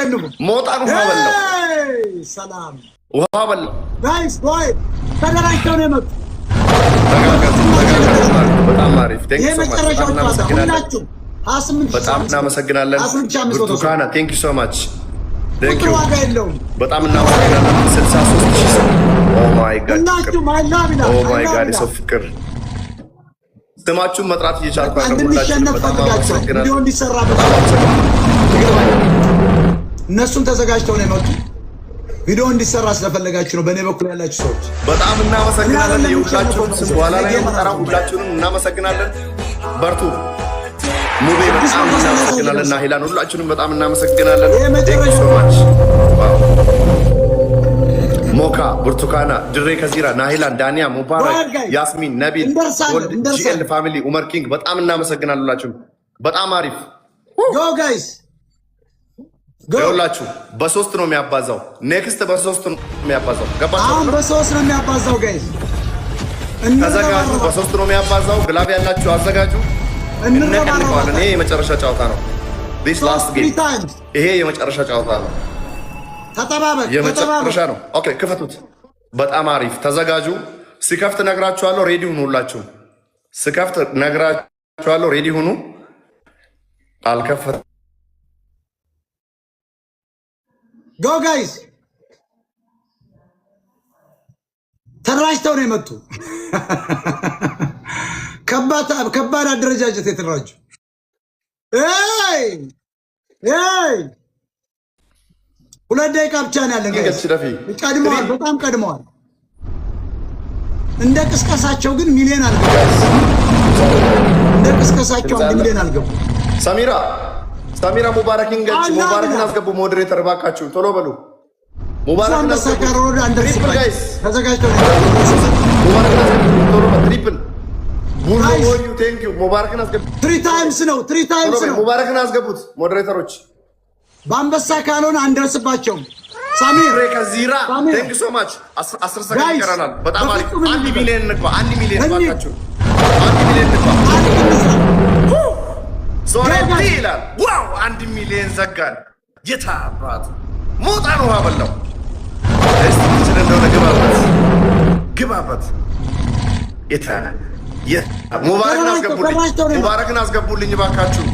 አሸንፉ። ሞጣን ውሃ በላው። ሰላም ውሃ በላው። ጋይስ ወይ ተደራጅተው ነው የመጡት። በጣም አሪፍ ይሄ መጨረሻው ጨዋታ ሁላችሁ 28 በጣም እናመሰግናለን። ብርቱካና ቴንክ ዩ ሶ ማች ቴንክ ዩ ዋጋ የለውም። በጣም እናመሰግናለን። 63000 ሰው ኦ ማይ ጋድ ሁላችሁ ማይላቢላ ኦ ማይ ጋድ የሰው ፍቅር ስማችሁን መጥራት እየቻልኩ አይደለም። ሁላችሁ በጣም አመሰግናለሁ። ቪዲዮ እንዲሰራ እነሱም ተዘጋጅተው ነው የመጡት። ቪዲዮ እንዲሰራ ስለፈለጋችሁ ነው። በእኔ በኩል ያላችሁ ሰዎች በጣም እናመሰግናለን። የሁላችሁም ስም በኋላ ላይ የምጠራው ሁላችሁንም እናመሰግናለን። በርቱ። ሙቤ በጣም እናመሰግናለን። ናሂላን ሁላችሁንም በጣም እናመሰግናለን። ቴንክ ዩ ሶ ማች ሞካ፣ ብርቱካና፣ ድሬ ከዚራ፣ ናሂላን፣ ዳንያ፣ ሙባረክ፣ ያስሚን፣ ነቢል፣ ወልድ፣ ጂኤል ፋሚሊ፣ ኡመር ኪንግ በጣም እናመሰግናለን። ሁላችሁም በጣም አሪፍ ጎ ጋይስ ይኸውላችሁ በሶስት ነው የሚያባዛው። ኔክስት በሶስት ነው የሚያባዛው። ገባችሁ? አሁን በሶስት ነው የሚያባዛው። ጋይስ ተዘጋጁ። በሶስት ነው የሚያባዛው። ግላብ ያላችሁ አዘጋጁ። እንቀልቀዋለን። ይሄ የመጨረሻ ጨዋታ ነው። ዲስ ላስት ጌም። ይሄ የመጨረሻ ጨዋታ ነው። ተጠባበቅ። የመጨረሻ ነው። ኦኬ ክፈቱት። በጣም አሪፍ ተዘጋጁ። ሲከፍት ነግራችኋለሁ። ሬዲ ሁኑ። ሁላችሁ ሲከፍት ነግራችኋለሁ። ሬዲ ሁኑ። አልከፈት ጎ ጋይስ ተደራጅተው ነው የመጡ። ከባድ አደረጃጀት የተደራጁ። ሁለት ደቂቃ ብቻ ነው ያለን ጋይስ። ቀድመዋል፣ በጣም ቀድመዋል። እንደ ቅስቀሳቸው ግን ሚሊዮን አልገቡ። እንደ ቅስቀሳቸው 1 ሚሊዮን አልገቡ። ሳሚራ ሙባረክን ገልጭ። ሙባረክን አስገቡ። ሞዴሬተር ባካችሁ ቶሎ በሉ። ሙባረክን አስገቡ። ትሪፕል ጋይስ ተዘጋጅተው ሙባረክን አስገቡ ቶሎ በሉ። ትሪፕል ሙሉ ወዩ ቴንክ ዩ። ሙባረክን አስገቡ። 3 ታይምስ ነው። ሙባረክን አስገቡት ሞዴሬተሮች። በአንበሳ ካልሆነ አንደርስባቸውም። ሳሚር ከዚራ ቴንክ ዩ ሶ ማች 10 ሰከንድ ይቀረናል። በጣም አሪፍ 1 ሚሊዮን እንግባ። 1 ሚሊዮን ባካችሁ 1 ሚሊዮን እንግባ። ሶሬቲ ይላል። ዋው 1 ሚሊዮን ዘጋን። የታባት ሞጣን ውሃ በላው። እስቲ ትችል እንደሆነ ግባበት። ሙባረክን አስገቡልኝ ባካችሁ።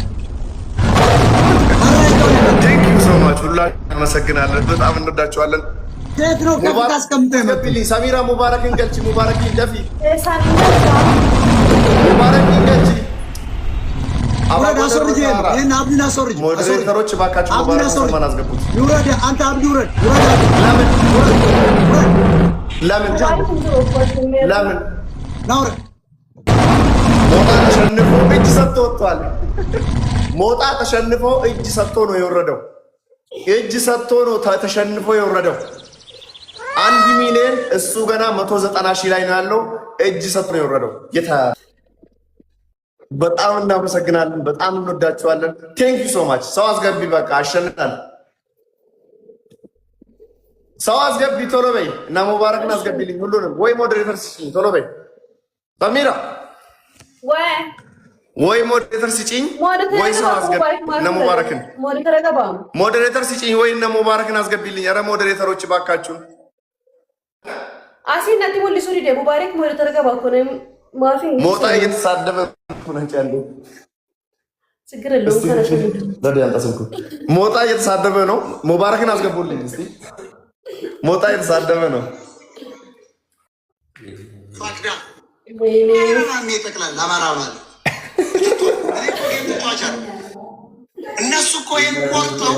ቴንክ ዩ ሶ ማች ሁላችሁም እናመሰግናለን። በጣም እንወዳችኋለን። ሰሚራ ሙባረክን ገልጪ። ሙባረክን ደፊ ሙባረክን ገልጪ። ሞዴሬተሮች እባካችሁ ሙባረክን አስገቡት። አንተ አብዲ ውረድ። ለምን ሞጣ ተሸንፎ እጅ ሰጥቶ ወጥቷል። ሞጣ ተሸንፎ እጅ ሰጥቶ ነው የወረደው። እጅ ሰጥቶ ነው ተሸንፎ የወረደው። 1 ሚሊዮን እሱ ገና 190,000 ላይ ነው ያለው። እጅ ሰጥቶ ነው የወረደው። በጣም እናመሰግናለን። በጣም እንወዳችኋለን። ቴንክ ዩ ሶ ማች። ሰው አስገቢ። በቃ አሸንናል። ሰው አስገቢ ቶሎ በይ እና ሙባረክን አስገቢልኝ ሁሉንም። ወይ ሞዴሬተር ስጪኝ ቶሎ በይ። ሰሚራ ወይ ሞዴሬተር ስጪኝ ወይ ሰው አስገቢ እና ሙባረክን ሞዴሬተር ስጪኝ ወይ እና ሙባረክን አስገቢልኝ። ኧረ ሞዴሬተሮች ባካችሁ አሲናቲ ወሊ ሱሪ ደ ሙባረክ ሞዴሬተር ገባ ኮነ ማፊ ሞጣ እየተሳደበ ነው። ችግር የለውም። ሞጣ እየተሳደበ ነው። ሙባረክን አስገቡልኝ እስቲ። ሞጣ እየተሳደበ ነው። እነሱ እኮ ቆርጠው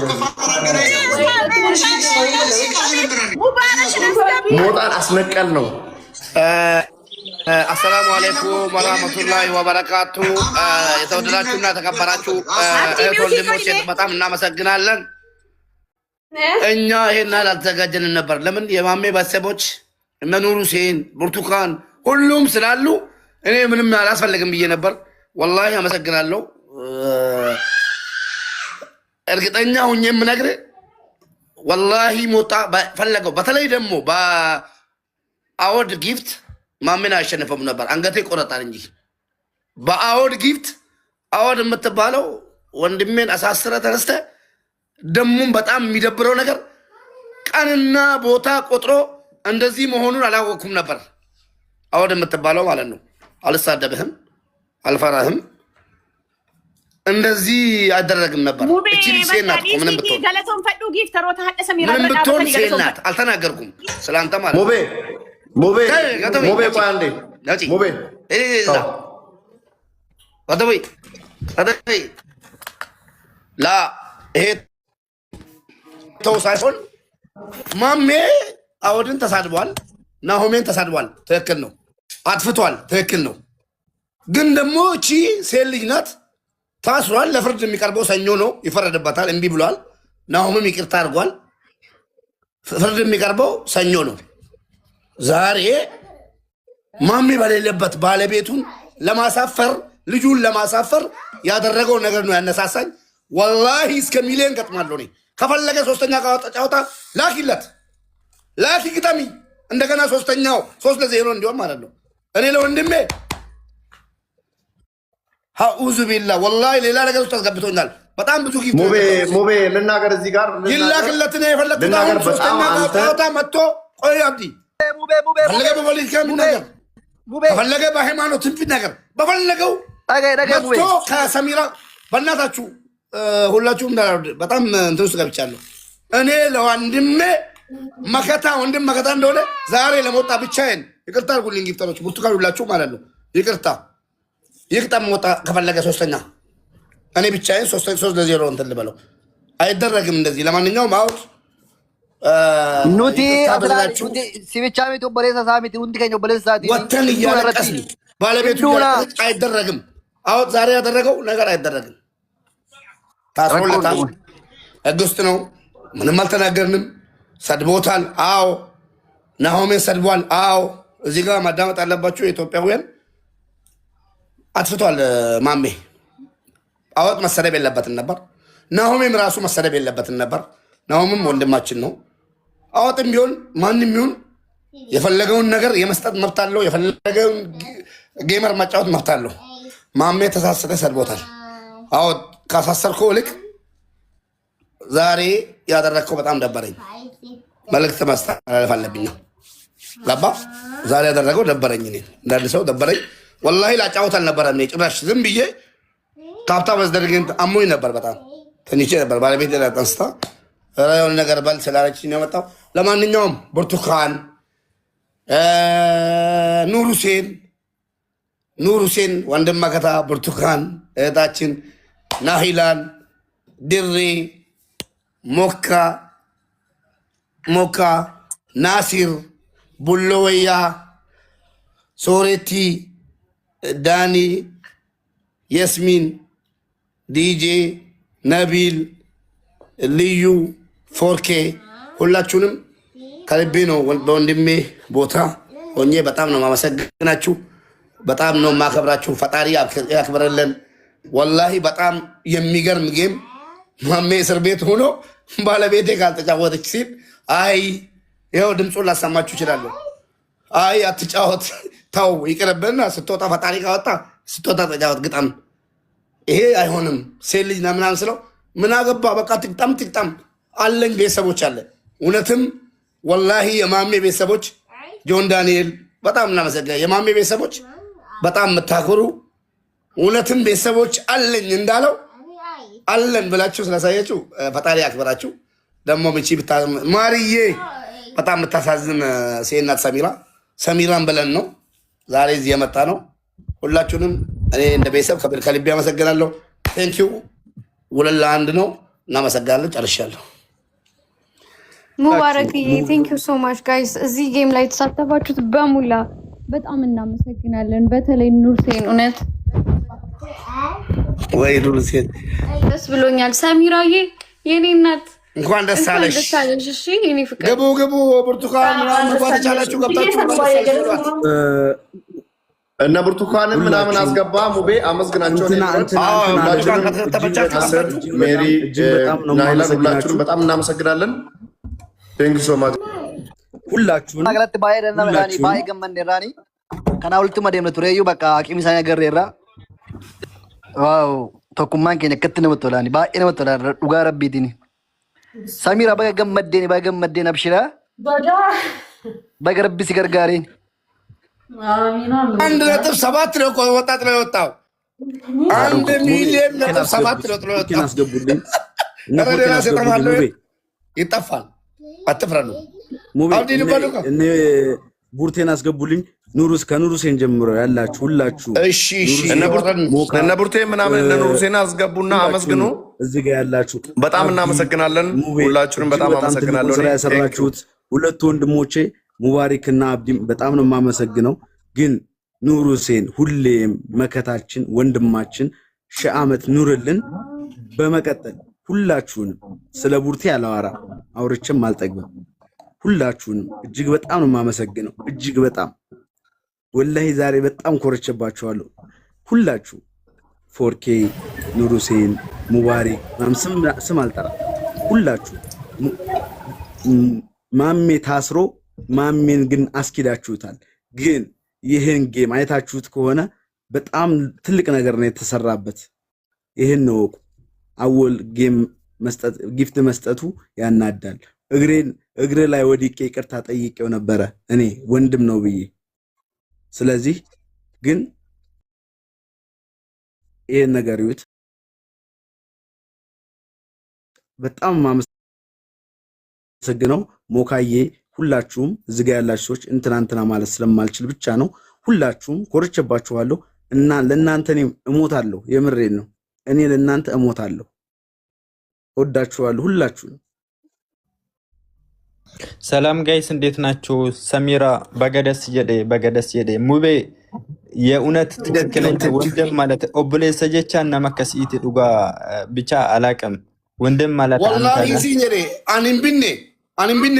ሞጣን አስነቀል ነው። አሰላሙ አለይኩም ወራህመቱላሂ ወበረካቱ። የተወደዳችሁና የተከበራችሁ እህት ወንድሞቼ በጣም እናመሰግናለን። እኛ ይሄን አልተዘጋጀንም ነበር። ለምን የማሜ ቤተሰቦች እነ ኑሩ ሁሴን፣ ብርቱካን ሁሉም ስላሉ እኔ ምንም አላስፈልግም ብዬ ነበር። ወላሂ አመሰግናለሁ። እርግጠኛ ሁኜ የምነግርህ ወላሂ ሞጣ ፈለገው። በተለይ ደግሞ በአወድ ጊፍት ማሜን አያሸንፈም ነበር። አንገቴ ቆረጣል እንጂ በአወድ ጊፍት አወድ የምትባለው ወንድሜን አሳስረ ተነስተ ደሙም በጣም የሚደብረው ነገር ቀንና ቦታ ቆጥሮ እንደዚህ መሆኑን አላወቅኩም ነበር። አወድ የምትባለው ማለት ነው። አልሳደብህም፣ አልፈራህም፣ እንደዚህ አይደረግም ነበር። እቺ ሴት ናት እኮ ምንም ብትሆን ሴት ናት። አልተናገርኩም ስለአንተ ማለት ነው። ሙቤ ቆይ አንዴ ሙቤ ላ ይሄ ተው ሳይሆን ማሜ አወድን ተሳድቧል፣ ናሆሜን ተሳድቧል። ትክክል ነው፣ አጥፍቷል። ትክክል ነው። ግን ደግሞ እቺ ሴት ልጅ ናት፣ ታስሯል። ለፍርድ የሚቀርበው ሰኞ ነው፣ ይፈረድበታል። እምቢ ብሏል። ናሆምም ይቅርታ አድርጓል። ፍርድ የሚቀርበው ሰኞ ነው። ዛሬ ማሜ በሌለበት ባለቤቱን ለማሳፈር ልጁን ለማሳፈር ያደረገው ነገር ነው ያነሳሳኝ። ወላሂ እስከ ሚሊዮን ገጥማለሁ እኔ። ከፈለገ ሶስተኛ ጫወታ ላኪለት፣ ላኪ ግጠሚ። እንደገና ሶስተኛው 3-0 እንዲሆን ማለት ነው። እኔ ለወንድሜ አኡዙ ቢላ ወላሂ ሌላ ነገር ውስጥ አስገብቶኛል። በጣም ብዙ ጊዜ ሙቤ ልናገር እዚህ ጋር ይላክለት ነው የፈለኩት። አሁን ሶስተኛ ጫወታ መጥቶ ቆይ አብዲ ፈለገ በፖለቲካ ነገር ፈለገ በሃይማኖት እንፊት ነገር በፈለገው መጥቶ ከሰሚራ በእናታችሁ ሁላችሁም በጣም እንትን ውስጥ ገብቻለሁ። እኔ ለወንድሜ መከታ ወንድም መከታ እንደሆነ ዛሬ ለመውጣ ብቻዬን ይቅርታ አድርጉልኝ። ጊፍተሮች ብርቱካን ሁላችሁ ማለት ነው ይቅርታ መውጣ ከፈለገ ሶስተኛ እኔ ብቻዬን 3-0 እንትን ልበለው አይደረግም እንደዚህ። ለማንኛውም አውት ኑቲ ሲብቻ ቤቱ በሌሳ ሳሚት ሁንዲ ከኞ በሌሳ ወተን እያለቀስን ባለቤቱ አይደረግም። አውት ዛሬ ያደረገው ነገር አይደረግም። ታስሮለታል። ህግ ውስጥ ነው። ምንም አልተናገርንም። ሰድቦታል። አዎ ናሆሜን ሰድቧል። አዎ እዚህ ጋር ማዳመጥ አለባችሁ የኢትዮጵያውያን። አጥፍቷል ማሜ። አወጥ መሰደብ የለበትን ነበር። ናሆሜም ራሱ መሰደብ የለበትን ነበር። ናሆምም ወንድማችን ነው። አወጥም ቢሆን ማንም ቢሆን የፈለገውን ነገር የመስጠት መብት አለው። የፈለገውን ጌመር ማጫወት መብት አለው። ማሜ ተሳሰተ፣ ሰድቦታል። አወጥ ካሳሰርከው ልክ ዛሬ ያደረግከው በጣም ደበረኝ። መልእክት ማስተላለፍ አለብኝ። ገባ? ዛሬ ያደረገው ደበረኝ። እኔ እንዳንድ ሰው ደበረኝ። ወላሂ ላጫወት አልነበረም። ጭራሽ ዝም ብዬ ታብታ በዝደርግን አሞኝ ነበር። በጣም ተኝቼ ነበር። ባለቤት ጠንስታ የሆነ ነገር በል ስላለችኝ ነው የመጣው። ለማንኛውም ብርቱካን፣ ኑር ሁሴን ወንድም መከታ፣ ብርቱካን እህታችን፣ ናሂላን፣ ድሬ፣ ሞካ፣ ናሲር፣ ቡሎወያ፣ ሶሬቲ፣ ዳኒ፣ የስሚን፣ ዲጄ፣ ነቢል፣ ልዩ፣ ፎርኬ ሁላችሁንም ከልቤ ነው በወንድሜ ቦታ ሆኜ በጣም ነው ማመሰግናችሁ። በጣም ነው ማከብራችሁ። ፈጣሪ ያክብረልን። ወላሂ በጣም የሚገርም ጌም። ማሜ እስር ቤት ሆኖ ባለቤቴ ካልተጫወተች ሲል አይ ይኸው ድምፁን ላሰማችሁ እችላለሁ። አይ አትጫወት ተው ይቅርብና ስትወጣ ፈጣሪ ካወጣ ስትወጣ ተጫወት ግጠም። ይሄ አይሆንም ሴት ልጅ ነው ምናምን ስለው ምን አገባ በቃ ትቅጠም አለኝ። ቤተሰቦች አለ እውነትም ወላሂ የማሜ ቤተሰቦች ጆን ዳንኤል በጣም እናመሰግናለን። የማሜ ቤተሰቦች በጣም የምታክሩ እውነትም ቤተሰቦች አለኝ እንዳለው አለን ብላችሁ ስላሳያችሁ ፈጣሪ ያክብራችሁ። ደግሞ ምቺ ማርዬ በጣም የምታሳዝን ሴት ናት። ሰሚራን ብለን ነው ዛሬ እዚህ የመጣ ነው። ሁላችሁንም እኔ እንደ ቤተሰብ ከልቤ አመሰግናለሁ። ቴንኪው። ውለላ አንድ ነው። እናመሰግናለን። ጨርሻለሁ። ሙባረክዬ ቴንኪው ሶ ማች ጋይስ። እዚህ ጌም ላይ የተሳተፋችሁት በሙላ በጣም እናመሰግናለን። በተለይ ኑርሴን እውነት ወይ ኑርሴን ደስ ብሎኛል። ሰሚራዬ የኔ እናት እንኳን ደስ አለሽ። እሺ የኔ ፍቅር ግቡ። ብርቱካን ምናምን እንኳን ተቻላችሁ ገብታችሁ እነ ብርቱካንን ምናምን አስገባ። ሙቤ አመስግናቸው። ሜሪ ናይላን ሁላችሁንም በጣም እናመሰግናለን። ቴንክ ሶ ማች ሁላችሁን አገራት ባይ ገመንደራኒ ከና ሁለቱም ደም ለቱሬዩ በቃ አቂም ሳይ ነገር ይራ ዋው ተኩማን ከነ ከተነ ወጥላኒ ባይ ነው ወጥላ ዱጋ ረቢቲኒ ሰሚራ በገመደን አብሽራ በገረብ ሲገርጋሪን 1.7 ነው ወጣት ነው የወጣው 1,000,000.7 ነው የወጣው አስገቡልኝ ይጠፋል አትፍረዱ እኔ ቡርቴን አስገቡልኝ ከኑሩሴን ጀምሮ ያላችሁ ሁላችሁ እሺ እነ ቡርቴ ምናምን እነ ኑሩሴን አስገቡና አመስግኑ እዚህ ጋር ያላችሁ በጣም እናመሰግናለን ሁላችሁንም በጣም አመሰግናለሁ ስራ ያሰራችሁት ሁለት ወንድሞቼ ሙባሪክና አብዲም በጣም ነው የማመሰግነው ግን ኑሩሴን ሁሌም መከታችን ወንድማችን ሺህ ዓመት ኑርልን በመቀጠል ሁላችሁንም ስለ ቡርቴ አላወራ አውርቼም አልጠግብም ሁላችሁንም እጅግ በጣም ነው የማመሰግነው እጅግ በጣም ወላሂ ዛሬ በጣም ኮርቼባችኋለሁ ሁላችሁ ፎርኬ ኑሩሴን ሙባሪክ ስም አልጠራ ሁላችሁ ማሜ ታስሮ ማሜን ግን አስኪዳችሁታል ግን ይህን ጌም አይታችሁት ከሆነ በጣም ትልቅ ነገር ነው የተሰራበት ይህን ነው አወል ጌም መስጠት ጊፍት መስጠቱ ያናዳል እግሬ ላይ ወዲቄ ይቅርታ ጠይቄው ነበረ እኔ ወንድም ነው ብዬ ስለዚህ ግን ይሄን ነገር ይውት በጣም ማመሰግነው ሞካዬ ሁላችሁም እዚህ ጋር ያላችሁ ሰዎች እንትና ማለት ስለማልችል ብቻ ነው ሁላችሁም ኮርቼባችኋለሁ እና ለእናንተ እኔ እሞታለሁ የምሬን ነው እኔ ለእናንተ እሞታለሁ ወዳችኋለሁ ሁላችሁም ሰላም ጋይስ እንዴት ናችሁ ሰሚራ በገደስ የደ ሙቤ የእውነት ትክክለኛ ወንድም ማለት ኦብሌ ሰጀቻና መከሲት ዱጋ ብቻ አላቀም ወንድም ማለት ወላሂ ሲኘሬ አንምብኔ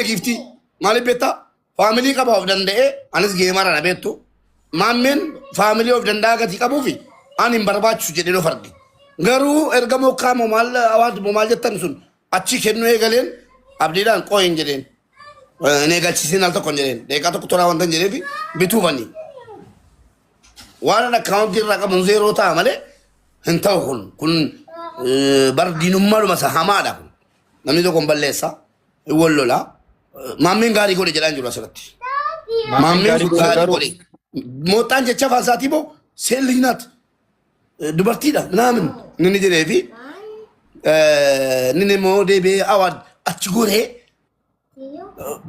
ጊፍቲ ማለት ቤታ ፋሚሊ ቀባው ደንደኤ አንስ ጌማራ ቤቱ ማሜን ፋሚሊ ኦፍ ደንዳገት ይቀቡፊ አንም በርባቹ ጀደሎ ፈርዲ ገሩ ኤርገሞ ካሞ ማል አዋድ ሞማጀተን ሱን አቺ ከኑ የገሌን አብዲዳን ቆይ እንጀሌን እኔ ጋችሲን አልተቆንጀሌን ደቂቃ ተቁጥራ ወንተን ጀሌፊ ቢቱ በኒ ዋና አካውንት ይራቀም ዜሮ ታ ማለ እንታው ኩን በርዲኑ ማሉ መሳ ሐማዳ ነሚዶ ኮምበለሳ ይወሎላ ማሜን ጋሪ ጎለ ጀላን ጅሮ አሰረት ማሜን ጋሪ ጎለ ሞጣን ጀቻ ፋሳቲቦ ሴልኝናት ዱበርቲዳ ምናምን ነኒ ጀሌፊ ነኒ ሞዴቤ አዋድ አችጎሬ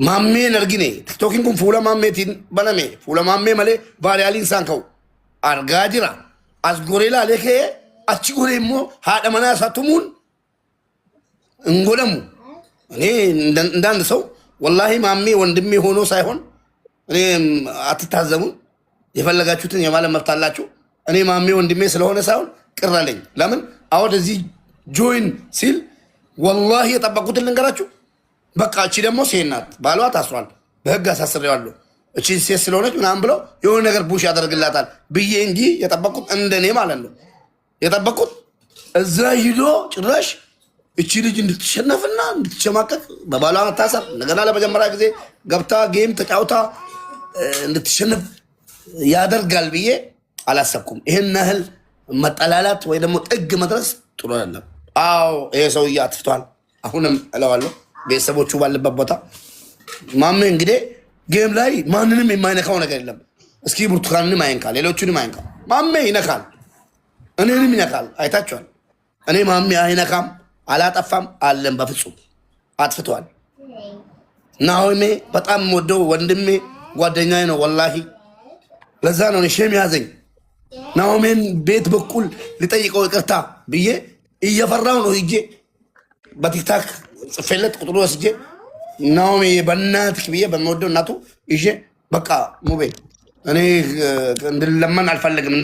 ማሜን አርጊኔ ቲክቶኪን ኩን ፉላ ማሜቲን በነሜ ፉላ ማሜ ማለ ባሪያሊን ሳንከው አርጋጅራ አስጎሬላ ለከ አችጎሬ ሞ ሃዳ ማና ሳቱሙን እንጎለሙ እኔ እንዳንድ ሰው ወላሂ ማሜ ወንድሜ ሆኖ ሳይሆን እኔ አትታዘሙን የፈለጋችሁትን የማለ መብት አላችሁ እኔ ማሜ ወንድሜ ስለሆነ ሳይሆን ቅራለኝ ለምን አወደ እዚህ ጆይን ሲል ወላሂ የጠበቁት ልንገራችሁ በቃ እቺ ደግሞ ሴናት ባሏ ታስሯል በህግ አሳስሬዋለሁ እቺ ሴት ስለሆነች ምናምን ብለው የሆነ ነገር ቡሽ ያደርግላታል ብዬ እንጂ የጠበቁት እንደኔ ማለት ነው የጠበቁት እዛ ሂዶ ጭራሽ እቺ ልጅ እንድትሸነፍና እንድትሸማቀቅ በባሏ ታሰር እንደገና ለመጀመሪያ ጊዜ ገብታ ጌም ተጫውታ እንድትሸነፍ ያደርጋል ብዬ አላሰብኩም ይሄን ያህል መጠላላት ወይ ደግሞ ጥግ መድረስ ጥሩ አይደለም አዎ ይሄ ሰውዬ አጥፍቷል አሁንም እለዋለሁ ቤተሰቦቹ ባለበት ቦታ ማሜ እንግዲህ ጌም ላይ ማንንም የማይነካው ነገር የለም እስኪ ብርቱካንንም አይንካል ሌሎቹንም አይንካል ማሜ ይነካል እኔንም ይነካል አይታችኋል እኔ ማሜ አይነካም አላጠፋም አለም በፍጹም አጥፍቷል ናሆሜ በጣም ወደው ወንድሜ ጓደኛዬ ነው ወላሂ ለዛ ነው ሸም ያዘኝ ናሆሜን ቤት በኩል ሊጠይቀው ይቅርታ ብዬ እየፈራው ነው ሂጄ በቲክታክ ጽፌለት ቁጥሩ ወስጄ ናሆሜ በእናትህ ብዬ በመወደው እናቱ ይዤ በቃ ሙቤ እኔ እንድለመን አልፈልግም